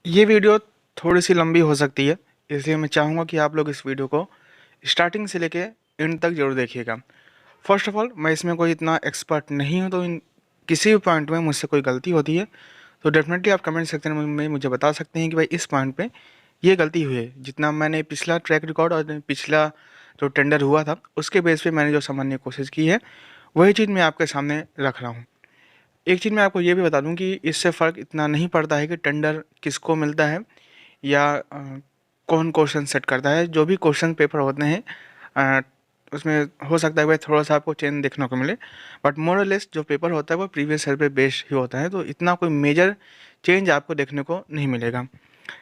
ये वीडियो थोड़ी-सी लंबी हो सकती है, इसलिए मैं चाहूँगा कि आप लोग इस वीडियो को स्टार्टिंग से लेके एंड तक ज़रूर देखिएगा। फ़र्स्ट ऑफ़ ऑल मैं इसमें कोई इतना एक्सपर्ट नहीं हूँ, तो इन किसी भी पॉइंट में मुझसे कोई गलती होती है, तो डेफ़िनेटली आप कमेंट सेक्शन में मुझे बता सकते हैं कि भाई इस पॉइंट पे ये गलती हुई है। जितना मैंने पिछला ट्रैक रिकॉर्ड और पिछला जो टेंडर हुआ था, उसके बेस पे मैंने जो समझने की कोशिश की है, वही चीज़ मैं आपके सामने रख रहा हूँ। एक चीज़ मैं आपको ये भी बता दूँ कि इससे फ़र्क इतना नहीं पड़ता है कि टेंडर किसको मिलता है या कौन क्वेश्चन सेट करता है। जो भी क्वेश्चन पेपर होते हैं अ, उसमें हो सकता है भाई थोड़ा-सा आपको चेंज देखने को मिले, बट मोर और लेस जो पेपर होता है वो प्रीवियस ईयर पे बेस्ड ही होता है, तो इतना कोई मेजर चेंज आपको देखने को नहीं मिलेगा।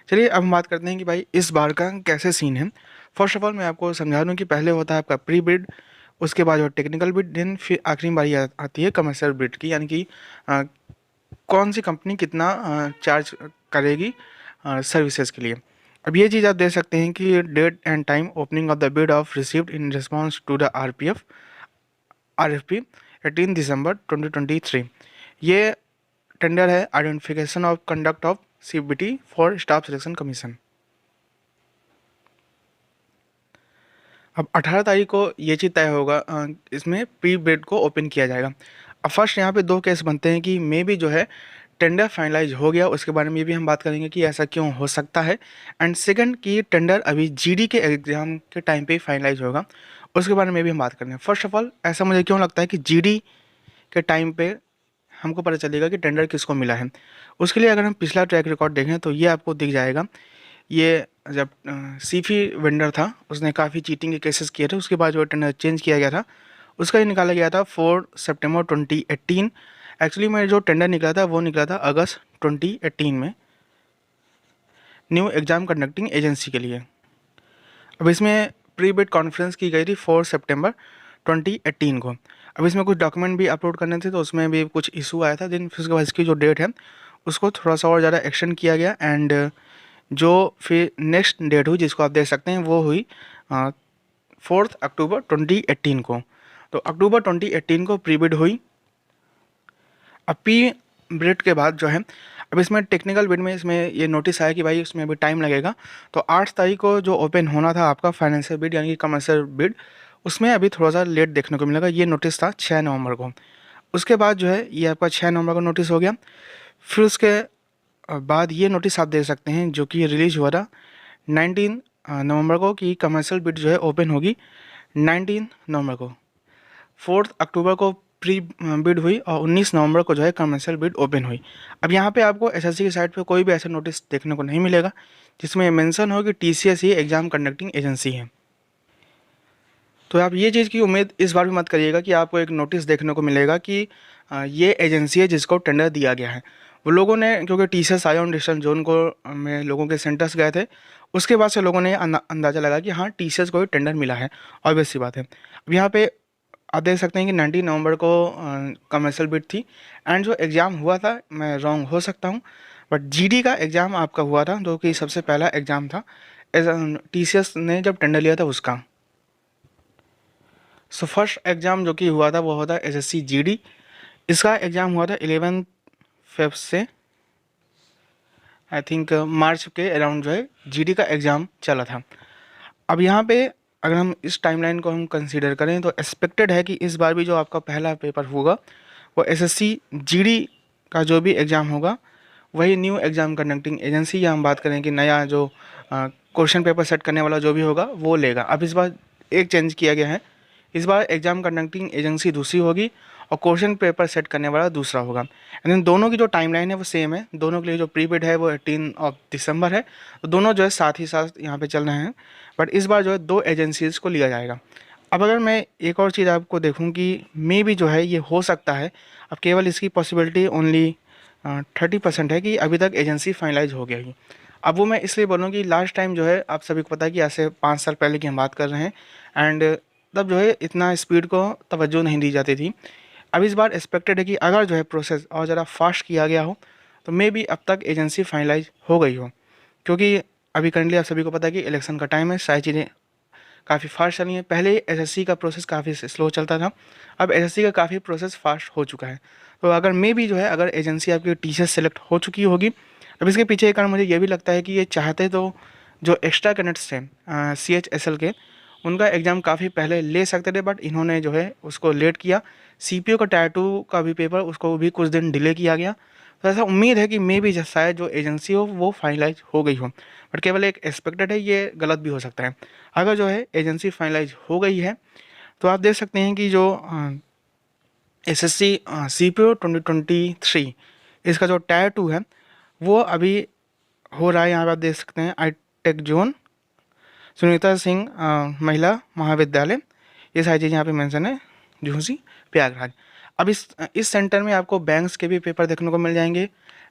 चलिए अब हम बात करते हैं कि भाई इस बार का कैसे सीन है। फर्स्ट ऑफ ऑल मैं आपको समझा दूँ कि पहले होता है आपका प्री बिड, उसके बाद जो टेक्निकल बिड, देन फिर आखिरी बारी आती है कमर्शियल बिड की, यानी कि अ, कौन सी कंपनी कितना चार्ज करेगी सर्विसेज के लिए। अब ये चीज़ आप देख सकते हैं कि date and time opening of the bid of received in response to the RFP 18 December 2023। ये टेंडर है identification of conduct of CBT for staff selection commission. अब 18 तारीख को ये चीज़ तय होगा, इसमें प्री बिड को ओपन किया जाएगा। अब फर्स्ट यहाँ पे दो केस बनते हैं कि मे बी जो है टेंडर फाइनलाइज हो गया, उसके बारे में भी हम बात करेंगे कि ऐसा क्यों हो सकता है। एंड सेकंड कि टेंडर अभी जीडी के एग्ज़ाम के टाइम पे ही फाइनलाइज होगा, उसके बारे में भी हम बात करेंगे। फर्स्ट ऑफ ऑल ऐसा मुझे क्यों लगता है कि जीडी के टाइम पे हमको पता चलेगा कि टेंडर किसको मिला है। उसके लिए अगर हम पिछला ट्रैक रिकॉर्ड देखें तो ये आपको दिख जाएगा। ये जब सीफी वेंडर था उसने काफ़ी चीटिंग के केसेस किए थे, उसके बाद जो टेंडर चेंज किया गया था उसका ही निकाला गया था 4 सितंबर 2018। एक्चुअली में जो टेंडर निकला था वो निकला था अगस्त 2018 में, न्यू एग्ज़ाम कंडक्टिंग एजेंसी के लिए। अब इसमें प्री बिड कॉन्फ्रेंस की गई थी 4 सितंबर 2018 को। अब इसमें कुछ डॉक्यूमेंट भी अपलोड करने थे, तो उसमें भी कुछ इशू आया था। दिन फिर उसके बाद इसकी जो डेट है उसको थोड़ा सा और ज़्यादा एक्सटेंड किया गया, एंड जो फिर नेक्स्ट डेट हुई जिसको आप देख सकते हैं वो हुई 4 अक्टूबर 2018 को। तो अक्टूबर 2018 को प्री बिड हुई। अब प्री बिड के बाद जो है, अब इसमें टेक्निकल बिड में इसमें ये नोटिस आया कि भाई इसमें अभी टाइम लगेगा। तो 8 तारीख को जो ओपन होना था आपका फाइनेंशियल बिड यानी कि कमर्शियल बिड, उसमें अभी थोड़ा सा लेट देखने को मिलेगा। ये नोटिस था 6 नवंबर को। उसके बाद जो है ये आपका 6 नवंबर को नोटिस हो गया। फिर उसके बाद ये नोटिस आप देख सकते हैं जो कि रिलीज हुआ था 19 नवंबर को कि कमर्शियल बिड जो है ओपन होगी 19 नवंबर को। 4 अक्टूबर को प्री बिड हुई और 19 नवंबर को जो है कमर्शियल बिड ओपन हुई। अब यहाँ पे आपको एसएससी की साइट पे कोई भी ऐसा नोटिस देखने को नहीं मिलेगा जिसमें मेंशन हो कि टीसीएस ही एग्ज़ाम कंडक्टिंग एजेंसी है। तो आप ये चीज़ की उम्मीद इस बार भी मत करिएगा कि आपको एक नोटिस देखने को मिलेगा कि ये एजेंसी है जिसको टेंडर दिया गया है। वो लोगों ने, क्योंकि टीसीएस आया ऑन डिस्टेंस जोन को में लोगों के सेंटर्स गए थे, उसके बाद से लोगों ने अंदाज़ा लगा कि हाँ टीसीएस को ही टेंडर मिला है। ऑब्वियस सी बात है। अब यहाँ पे आप देख सकते हैं कि 19 नवंबर को कमर्शियल बिड थी, एंड जो एग्ज़ाम हुआ था, मैं रॉन्ग हो सकता हूँ, बट जीडी का एग्ज़ाम आपका हुआ था जो कि सबसे पहला एग्ज़ाम था टीसीएस ने जब टेंडर लिया था उसका। सो फर्स्ट एग्ज़ाम जो कि हुआ था वो होता है एसएससी जीडी। इसका एग्ज़ाम हुआ था 11 फेब से आई थिंक मार्च के अराउंड जो है जीडी का एग्ज़ाम चला था। अब यहाँ पे अगर हम इस टाइमलाइन को हम कंसीडर करें तो एक्सपेक्टेड है कि इस बार भी जो आपका पहला पेपर होगा वो एसएससी जीडी का जो भी एग्ज़ाम होगा वही न्यू एग्ज़ाम कंडक्टिंग एजेंसी, या हम बात करें कि नया जो क्वेश्चन पेपर सेट करने वाला जो भी होगा वो लेगा। अब इस बार एक चेंज किया गया है, इस बार एग्ज़ाम कंडक्टिंग एजेंसी दूसरी होगी और क्वेश्चन पेपर सेट करने वाला दूसरा होगा। एंड दोनों की जो टाइमलाइन है वो सेम है। दोनों के लिए जो प्री बिड है वो 18 ऑफ दिसंबर है, तो दोनों जो है साथ ही साथ यहाँ पे चल रहे हैं। बट इस बार जो है दो एजेंसीज़ को लिया जाएगा। अब अगर मैं एक और चीज़ आपको देखूँ कि मे भी जो है ये हो सकता है, अब केवल इसकी पॉसिबिलिटी ओनली 30% है कि अभी तक एजेंसी फाइनलाइज हो गया है। अब वो मैं इसलिए बोलूँ कि लास्ट टाइम जो है आप सभी को पता है कि ऐसे 5 साल पहले की हम बात कर रहे हैं, एंड तब जो है इतना स्पीड को तवज्जो नहीं दी जाती थी। अब इस बार एक्सपेक्टेड है कि अगर जो है प्रोसेस और ज़रा फास्ट किया गया हो तो मे बी अब तक एजेंसी फाइनलाइज हो गई हो, क्योंकि अभी करंटली आप सभी को पता है कि इलेक्शन का टाइम है, सारी चीज़ें काफ़ी फास्ट चली हैं। पहले एसएससी का प्रोसेस काफ़ी स्लो चलता था, अब एसएससी का काफ़ी प्रोसेस फास्ट हो चुका है। तो अगर मे भी जो है अगर एजेंसी आपकी टीसीएस सेलेक्ट हो चुकी होगी, अब इसके पीछे एक कारण मुझे ये भी लगता है कि ये चाहते तो जो एक्स्ट्रा कैडेट्स थे CHSL के, उनका एग्ज़ाम काफ़ी पहले ले सकते थे, बट इन्होंने जो है उसको लेट किया। CPO का टायर 2 का भी पेपर उसको भी कुछ दिन डिले किया गया। तो ऐसा उम्मीद है कि मे भी शायद जो एजेंसी हो वो फाइनलाइज हो गई हो, बट केवल एक एक्सपेक्टेड है, ये गलत भी हो सकता है। अगर जो है एजेंसी फाइनलाइज हो गई है तो आप देख सकते हैं कि जो SSC CPO 2023 इसका जो टायर 2 है वो अभी हो रहा है। यहाँ पे आप देख सकते हैं ITech जोन, सुनीता सिंह महिला महाविद्यालय, ये सारी चीज़ें यहाँ पे मेंशन है, झूंसी प्रयागराज। अब इस सेंटर में आपको बैंक्स के भी पेपर देखने को मिल जाएंगे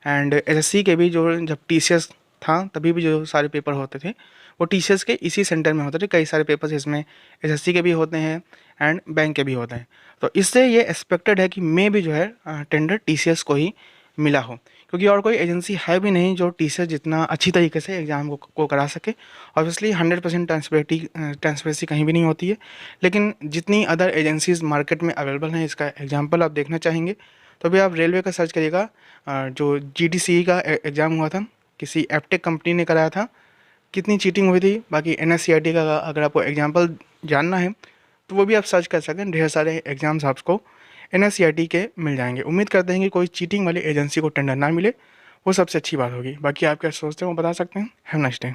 एंड SSC के भी, जो जब TCS था तभी भी जो सारे पेपर होते थे वो TCS के इसी सेंटर में होते थे। कई सारे पेपर्स इसमें SSC के भी होते हैं एंड बैंक के भी होते हैं। तो इससे ये एक्सपेक्टेड है कि मे भी जो है टेंडर TCS को ही मिला हो, क्योंकि और कोई एजेंसी है भी नहीं जो TCS जितना अच्छी तरीके से एग्ज़ाम को करा सके। ऑब्वियसली 100% ट्रांसपेरेंसी कहीं भी नहीं होती है, लेकिन जितनी अदर एजेंसीज मार्केट में अवेलेबल हैं, इसका एग्जांपल आप देखना चाहेंगे तो अभी आप रेलवे का सर्च करिएगा। जो GTCE का एग्ज़ाम हुआ था, किसी एप्टेक कंपनी ने कराया था, कितनी चीटिंग हुई थी। बाकी NSCRT का अगर आपको एग्जाम्पल जानना है तो वो भी आप सर्च कर सकते हैं, ढेर सारे एग्ज़ाम्स आपको NSCRT के मिल जाएंगे। उम्मीद करते हैं कि कोई चीटिंग वाली एजेंसी को टेंडर ना मिले, वो सबसे अच्छी बात होगी। बाकी आप क्या सोचते हैं वो बता सकते हैं। Have nice day.